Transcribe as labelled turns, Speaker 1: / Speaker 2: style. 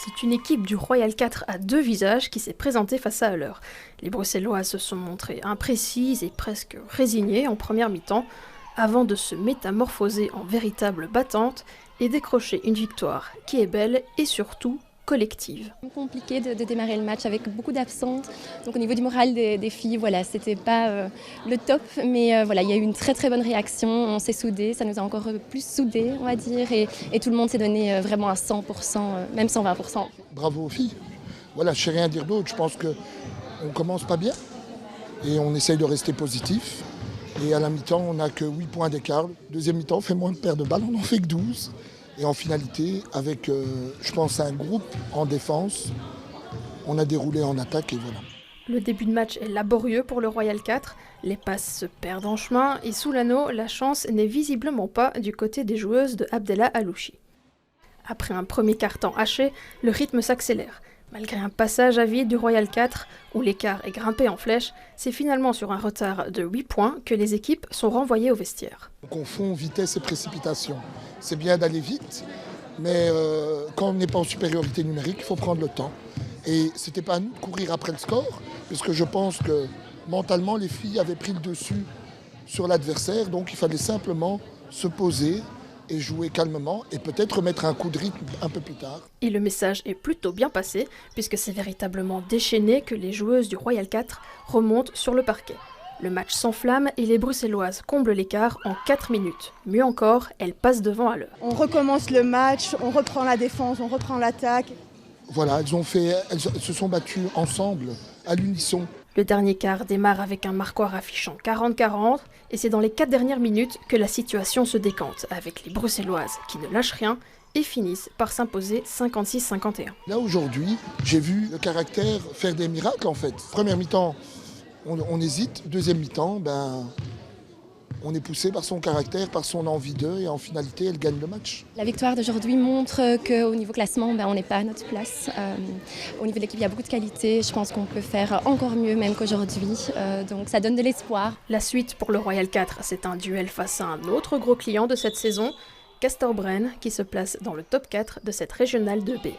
Speaker 1: C'est une équipe du Royal 4 à deux visages qui s'est présentée face à Haller. Les Bruxelloises se sont montrées imprécises et presque résignées en première mi-temps, avant de se métamorphoser en véritable battante et décrocher une victoire qui est belle et surtout collective.
Speaker 2: Compliqué de démarrer le match avec beaucoup d'absentes. Donc au niveau du moral des filles, voilà, c'était pas le top, mais voilà, il y a eu une très très bonne réaction. On s'est soudés, ça nous a encore plus soudés, on va dire, et tout le monde s'est donné vraiment à 100%, même 120%.
Speaker 3: Bravo aux filles. Voilà, je ne sais rien dire d'autre. Je pense qu'on commence pas bien et on essaye de rester positif. Et à la mi-temps, on n'a que 8 points d'écart. Deuxième mi-temps, on fait moins de paires de balles, on n'en fait que 12. Et en finalité, avec, je pense, un groupe en défense, on a déroulé en attaque et voilà.
Speaker 1: Le début de match est laborieux pour le Royal 4, les passes se perdent en chemin et sous l'anneau, la chance n'est visiblement pas du côté des joueuses de Abdellah Alouchi. Après un premier quart-temps haché, le rythme s'accélère. Malgré un passage à vide du Royal 4, où l'écart est grimpé en flèche, c'est finalement sur un retard de 8 points que les équipes sont renvoyées au vestiaire.
Speaker 3: On confond vitesse et précipitation. C'est bien d'aller vite, mais quand on n'est pas en supériorité numérique, il faut prendre le temps. Et ce n'était pas à nous de courir après le score, puisque je pense que mentalement, les filles avaient pris le dessus sur l'adversaire, donc il fallait simplement se poser et jouer calmement et peut-être remettre un coup de rythme un peu plus tard.
Speaker 1: Et le message est plutôt bien passé, puisque c'est véritablement déchaîné que les joueuses du Royal 4 remontent sur le parquet. Le match s'enflamme et les Bruxelloises comblent l'écart en 4 minutes. Mieux encore, elles passent devant à l'heure.
Speaker 4: On recommence le match, on reprend la défense, on reprend l'attaque.
Speaker 3: Voilà, elles se sont battues ensemble, à l'unisson.
Speaker 1: Le dernier quart démarre avec un marquoir affichant 40-40 et c'est dans les 4 dernières minutes que la situation se décante avec les Bruxelloises qui ne lâchent rien et finissent par s'imposer 56-51.
Speaker 3: Là aujourd'hui, j'ai vu le caractère faire des miracles en fait. Première mi-temps, on hésite. Deuxième mi-temps, on est poussé par son caractère, par son envie d'eux et en finalité, elle gagne le match.
Speaker 2: La victoire d'aujourd'hui montre qu'au niveau classement, on n'est pas à notre place. Au niveau de l'équipe, il y a beaucoup de qualité. Je pense qu'on peut faire encore mieux même qu'aujourd'hui. Donc ça donne de l'espoir.
Speaker 1: La suite pour le Royal 4, c'est un duel face à un autre gros client de cette saison, Castor Brenne, qui se place dans le top 4 de cette régionale 2B.